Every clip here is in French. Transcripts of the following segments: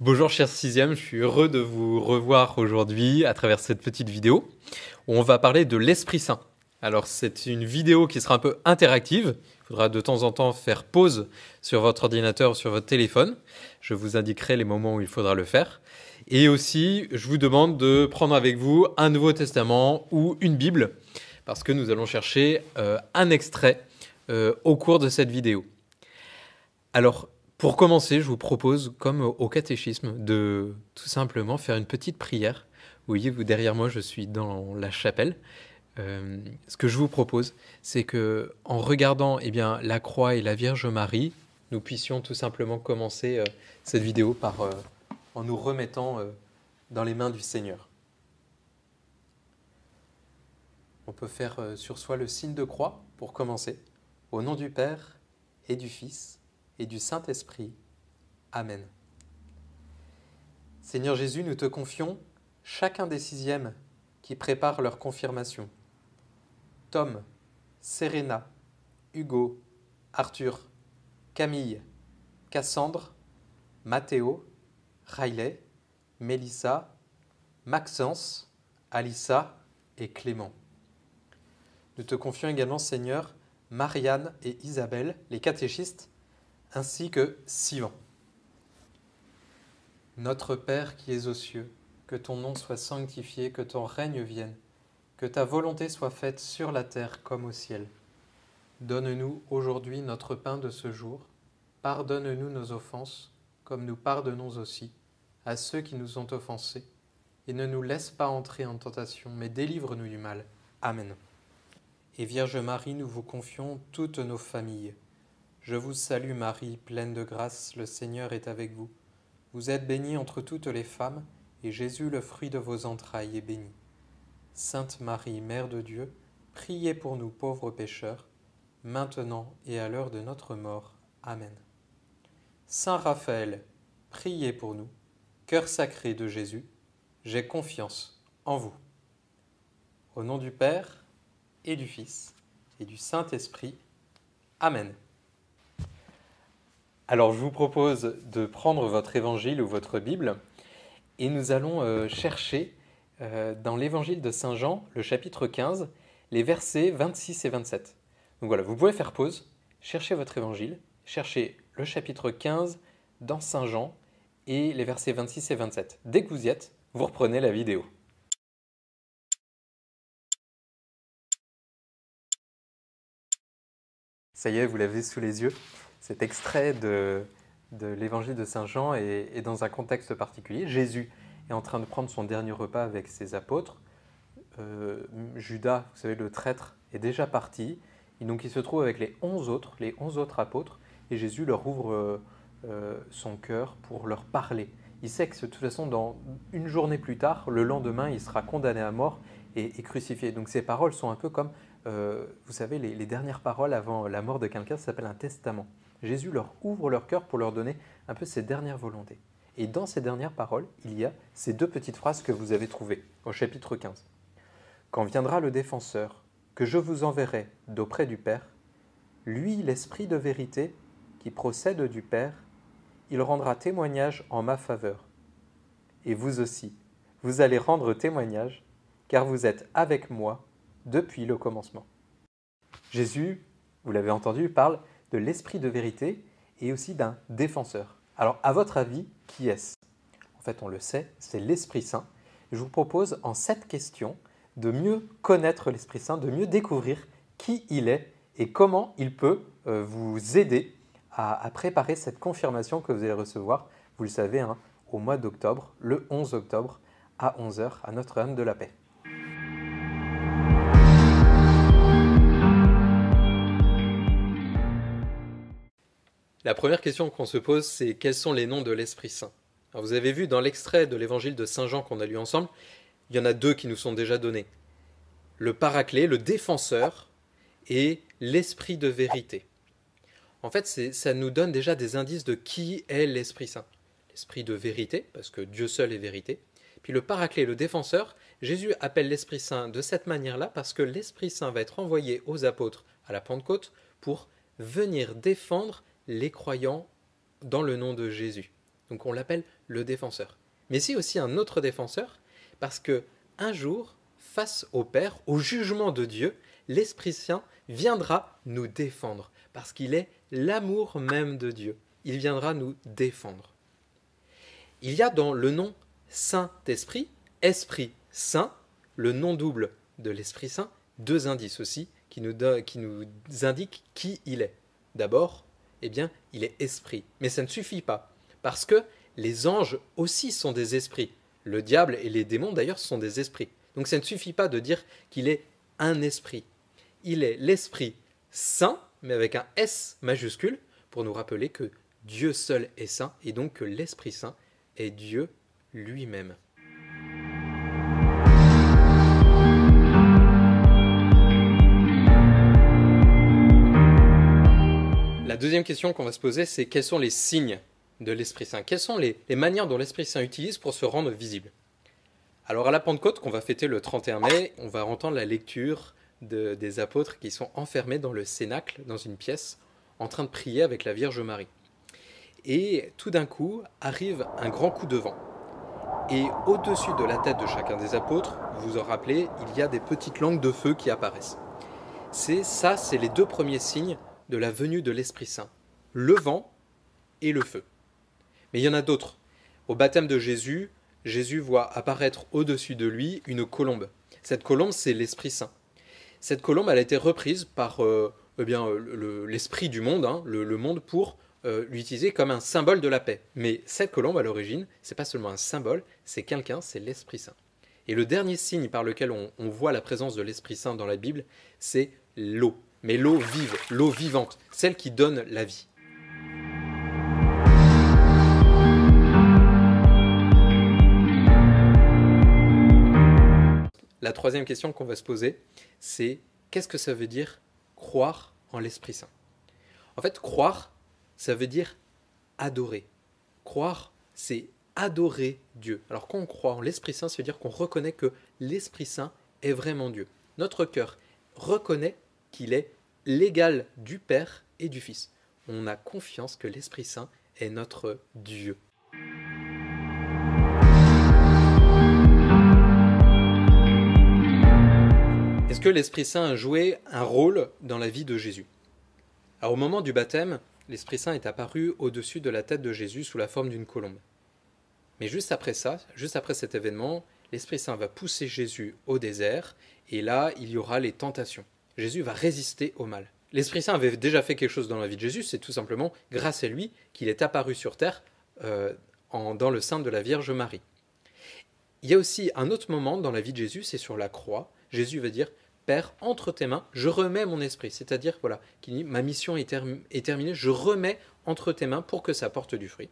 Bonjour chers sixièmes, je suis heureux de vous revoir aujourd'hui à travers cette petite vidéo où on va parler de l'Esprit Saint. Alors c'est une vidéo qui sera un peu interactive, il faudra de temps en temps faire pause sur votre ordinateur ou sur votre téléphone. Je vous indiquerai les moments où il faudra le faire. Et aussi, je vous demande de prendre avec vous un Nouveau Testament ou une Bible parce que nous allons chercher un extrait au cours de cette vidéo. Alors, pour commencer, je vous propose, comme au catéchisme, de tout simplement faire une petite prière. Vous voyez, vous derrière moi, je suis dans la chapelle. Ce que je vous propose, c'est que, en regardant la croix et la Vierge Marie, nous puissions tout simplement commencer cette vidéo en nous remettant dans les mains du Seigneur. On peut faire sur soi le signe de croix pour commencer. Au nom du Père et du Fils et du Saint-Esprit. Amen. Seigneur Jésus, nous te confions chacun des sixièmes qui préparent leur confirmation. Tom, Serena, Hugo, Arthur, Camille, Cassandre, Mathéo, Riley, Mélissa, Maxence, Alissa et Clément. Nous te confions également, Seigneur, Marianne et Isabelle, les catéchistes, ainsi que Sivan. Notre Père qui es aux cieux, que ton nom soit sanctifié, que ton règne vienne, que ta volonté soit faite sur la terre comme au ciel. Donne-nous aujourd'hui notre pain de ce jour. Pardonne-nous nos offenses, comme nous pardonnons aussi à ceux qui nous ont offensés. Et ne nous laisse pas entrer en tentation, mais délivre-nous du mal. Amen. Et Vierge Marie, nous vous confions toutes nos familles. Je vous salue Marie, pleine de grâce, le Seigneur est avec vous. Vous êtes bénie entre toutes les femmes, et Jésus, le fruit de vos entrailles, est béni. Sainte Marie, Mère de Dieu, priez pour nous pauvres pécheurs, maintenant et à l'heure de notre mort. Amen. Saint Raphaël, priez pour nous. Cœur sacré de Jésus, j'ai confiance en vous. Au nom du Père et du Fils et du Saint-Esprit. Amen. Alors je vous propose de prendre votre évangile ou votre Bible et nous allons chercher dans l'évangile de Saint Jean, le chapitre 15, les versets 26 et 27. Donc voilà, vous pouvez faire pause, cherchez votre évangile, cherchez le chapitre 15 dans Saint Jean et les versets 26 et 27. Dès que vous y êtes, vous reprenez la vidéo. Ça y est, vous l'avez sous les yeux. Cet extrait de l'évangile de Saint Jean est dans un contexte particulier. Jésus est en train de prendre son dernier repas avec ses apôtres. Judas, vous savez, le traître, est déjà parti. Et donc il se trouve avec les 11 autres apôtres, et Jésus leur ouvre son cœur pour leur parler. Il sait que de toute façon, dans une journée plus tard, le lendemain, il sera condamné à mort et crucifié. Donc ces paroles sont un peu comme, vous savez, les dernières paroles avant la mort de quelqu'un, ça s'appelle un testament. Jésus leur ouvre leur cœur pour leur donner un peu ses dernières volontés. Et dans ces dernières paroles, il y a ces deux petites phrases que vous avez trouvées au chapitre 15. « Quand viendra le défenseur, que je vous enverrai d'auprès du Père, lui, l'Esprit de vérité, qui procède du Père, il rendra témoignage en ma faveur. Et vous aussi, vous allez rendre témoignage, car vous êtes avec moi depuis le commencement. » Jésus, vous l'avez entendu, parle de l'Esprit de vérité et aussi d'un défenseur. Alors, à votre avis, qui est-ce? En fait, on le sait, c'est l'Esprit Saint. Je vous propose en 7 questions de mieux connaître l'Esprit Saint, de mieux découvrir qui il est et comment il peut vous aider à préparer cette confirmation que vous allez recevoir, vous le savez, au mois d'octobre, le 11 octobre, à 11h, à Notre-Dame de la Paix. La première question qu'on se pose, c'est quels sont les noms de l'Esprit Saint? Alors vous avez vu dans l'extrait de l'évangile de Saint Jean qu'on a lu ensemble, il y en a 2 qui nous sont déjà donnés. Le Paraclet, le défenseur, et l'Esprit de vérité. En fait, ça nous donne déjà des indices de qui est l'Esprit Saint. L'Esprit de vérité, parce que Dieu seul est vérité. Puis le Paraclet, le défenseur, Jésus appelle l'Esprit Saint de cette manière-là parce que l'Esprit Saint va être envoyé aux apôtres à la Pentecôte pour venir défendre les croyants dans le nom de Jésus. Donc on l'appelle le défenseur. Mais c'est aussi un autre défenseur, parce que un jour, face au Père, au jugement de Dieu, l'Esprit Saint viendra nous défendre, parce qu'il est l'amour même de Dieu. Il viendra nous défendre. Il y a dans le nom Saint-Esprit, Esprit Saint, le nom double de l'Esprit Saint, deux indices aussi qui nous indiquent qui il est. D'abord, eh bien, il est esprit. Mais ça ne suffit pas, parce que les anges aussi sont des esprits. Le diable et les démons d'ailleurs sont des esprits. Donc ça ne suffit pas de dire qu'il est un esprit. Il est l'Esprit Saint, mais avec un S majuscule, pour nous rappeler que Dieu seul est saint, et donc que l'Esprit Saint est Dieu lui-même. La deuxième question qu'on va se poser, c'est quels sont les signes de l'Esprit Saint? Quelles sont les manières dont l'Esprit Saint utilise pour se rendre visible? Alors à la Pentecôte, qu'on va fêter le 31 mai, on va entendre la lecture des apôtres qui sont enfermés dans le cénacle, dans une pièce, en train de prier avec la Vierge Marie. Et tout d'un coup, arrive un grand coup de vent. Et au-dessus de la tête de chacun des apôtres, vous vous en rappelez, il y a des petites langues de feu qui apparaissent. C'est les deux premiers signes de la venue de l'Esprit Saint. Le vent et le feu. Mais il y en a d'autres. Au baptême de Jésus, Jésus voit apparaître au-dessus de lui une colombe. Cette colombe, c'est l'Esprit Saint. Cette colombe, elle a été reprise par l'esprit du monde, le monde, pour l'utiliser comme un symbole de la paix. Mais cette colombe, à l'origine, c'est pas seulement un symbole, c'est quelqu'un, c'est l'Esprit Saint. Et le dernier signe par lequel on voit la présence de l'Esprit Saint dans la Bible, c'est l'eau. Mais l'eau vive, l'eau vivante, celle qui donne la vie. La troisième question qu'on va se poser, c'est qu'est-ce que ça veut dire croire en l'Esprit Saint? En fait, croire, ça veut dire adorer. Croire, c'est adorer Dieu. Alors quand on croit en l'Esprit Saint, ça veut dire qu'on reconnaît que l'Esprit Saint est vraiment Dieu. Notre cœur reconnaît qu'il est l'égal du Père et du Fils. On a confiance que l'Esprit Saint est notre Dieu. Est-ce que l'Esprit Saint a joué un rôle dans la vie de Jésus? Alors, au moment du baptême, l'Esprit Saint est apparu au-dessus de la tête de Jésus sous la forme d'une colombe. Mais juste après cet événement, l'Esprit Saint va pousser Jésus au désert, et là, il y aura les tentations. Jésus va résister au mal. L'Esprit Saint avait déjà fait quelque chose dans la vie de Jésus, c'est tout simplement grâce à lui qu'il est apparu sur terre dans le sein de la Vierge Marie. Il y a aussi un autre moment dans la vie de Jésus, c'est sur la croix. Jésus va dire « Père, entre tes mains, je remets mon esprit ». C'est-à-dire, voilà, qu'il dit « Ma mission est terminée, je remets entre tes mains pour que ça porte du fruit ».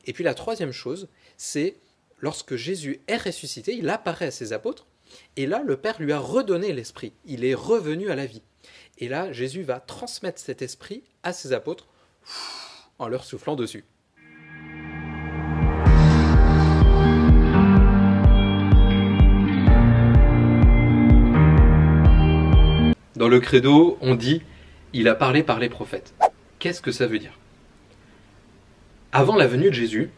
Et puis la troisième chose, c'est lorsque Jésus est ressuscité, il apparaît à ses apôtres, et là, le Père lui a redonné l'esprit. Il est revenu à la vie. Et là, Jésus va transmettre cet esprit à ses apôtres en leur soufflant dessus. Dans le credo, on dit « Il a parlé par les prophètes ». Qu'est-ce que ça veut dire? Avant la venue de Jésus,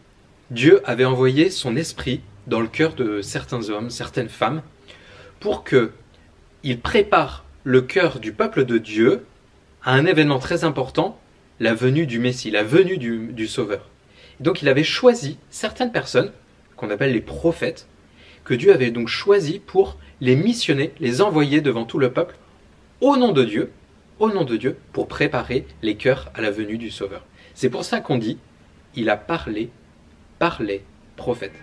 Dieu avait envoyé son esprit dans le cœur de certains hommes, certaines femmes, pour qu'il prépare le cœur du peuple de Dieu à un événement très important, la venue du Messie, la venue du Sauveur. Donc il avait choisi certaines personnes, qu'on appelle les prophètes, que Dieu avait donc choisi pour les missionner, les envoyer devant tout le peuple, au nom de Dieu, pour préparer les cœurs à la venue du Sauveur. C'est pour ça qu'on dit, il a parlé par les prophètes.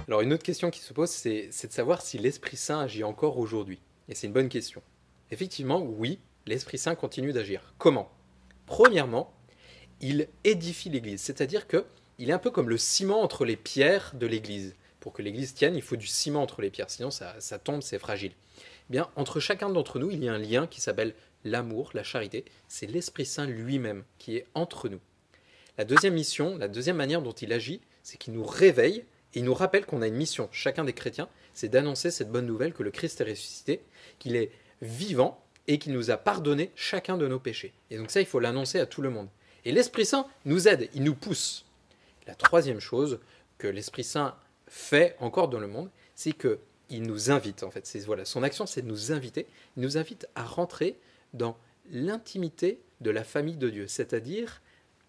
Alors une autre question qui se pose, c'est de savoir si l'Esprit Saint agit encore aujourd'hui. Et c'est une bonne question. Effectivement, oui, l'Esprit Saint continue d'agir. Comment? Premièrement, il édifie l'Église, c'est-à-dire qu'il est un peu comme le ciment entre les pierres de l'Église. Pour que l'Église tienne, il faut du ciment entre les pierres, sinon ça tombe, c'est fragile. Eh bien, entre chacun d'entre nous, il y a un lien qui s'appelle l'amour, la charité. C'est l'Esprit Saint lui-même qui est entre nous. La deuxième mission, la deuxième manière dont il agit, c'est qu'il nous réveille Et il nous rappelle qu'on a une mission, chacun des chrétiens, c'est d'annoncer cette bonne nouvelle que le Christ est ressuscité, qu'il est vivant et qu'il nous a pardonné chacun de nos péchés. Et donc ça, il faut l'annoncer à tout le monde. Et l'Esprit Saint nous aide, il nous pousse. La troisième chose que l'Esprit Saint fait encore dans le monde, c'est qu'il nous invite, en fait. Voilà, son action, c'est de nous inviter. Il nous invite à rentrer dans l'intimité de la famille de Dieu, c'est-à-dire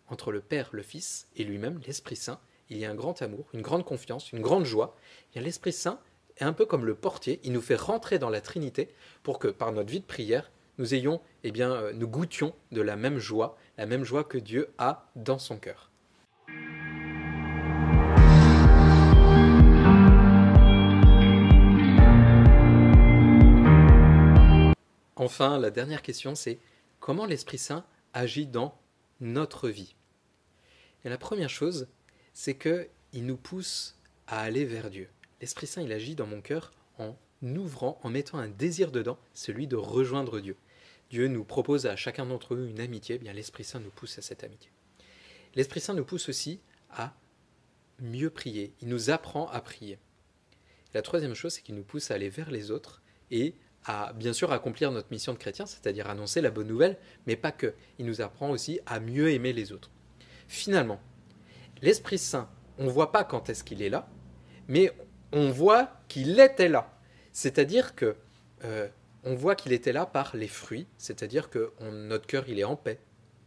entre le Père, le Fils et lui-même, l'Esprit Saint. Il y a un grand amour, une grande confiance, une grande joie. Et l'Esprit Saint est un peu comme le portier, il nous fait rentrer dans la Trinité pour que par notre vie de prière, nous ayons, nous goûtions de la même joie que Dieu a dans son cœur. Enfin, la dernière question, c'est comment l'Esprit Saint agit dans notre vie? Et la première chose, c'est qu'il nous pousse à aller vers Dieu. L'Esprit Saint, il agit dans mon cœur en ouvrant, en mettant un désir dedans, celui de rejoindre Dieu. Dieu nous propose à chacun d'entre eux une amitié, bien l'Esprit Saint nous pousse à cette amitié. L'Esprit Saint nous pousse aussi à mieux prier. Il nous apprend à prier. La troisième chose, c'est qu'il nous pousse à aller vers les autres et à, bien sûr, accomplir notre mission de chrétien, c'est-à-dire annoncer la bonne nouvelle, mais pas que. Il nous apprend aussi à mieux aimer les autres. Finalement, l'Esprit Saint, on ne voit pas quand est-ce qu'il est là, mais on voit qu'il était là. C'est-à-dire que on voit qu'il était là par les fruits, c'est-à-dire que notre cœur, il est en paix,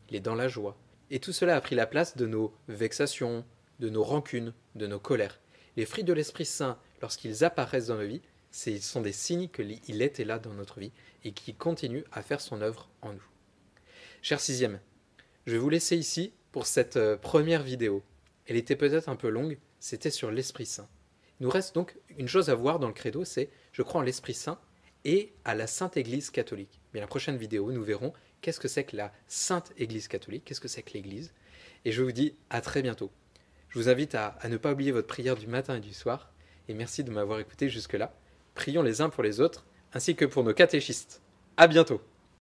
il est dans la joie. Et tout cela a pris la place de nos vexations, de nos rancunes, de nos colères. Les fruits de l'Esprit Saint, lorsqu'ils apparaissent dans nos vies, ce sont des signes qu'il était là dans notre vie et qu'il continue à faire son œuvre en nous. Cher sixième, je vais vous laisser ici pour cette première vidéo. Elle était peut-être un peu longue, c'était sur l'Esprit Saint. Il nous reste donc une chose à voir dans le credo, c'est je crois en l'Esprit Saint et à la Sainte Église catholique. Mais la prochaine vidéo, nous verrons qu'est-ce que c'est que la Sainte Église catholique, qu'est-ce que c'est que l'Église. Et je vous dis à très bientôt. Je vous invite à ne pas oublier votre prière du matin et du soir. Et merci de m'avoir écouté jusque-là. Prions les uns pour les autres, ainsi que pour nos catéchistes. À bientôt.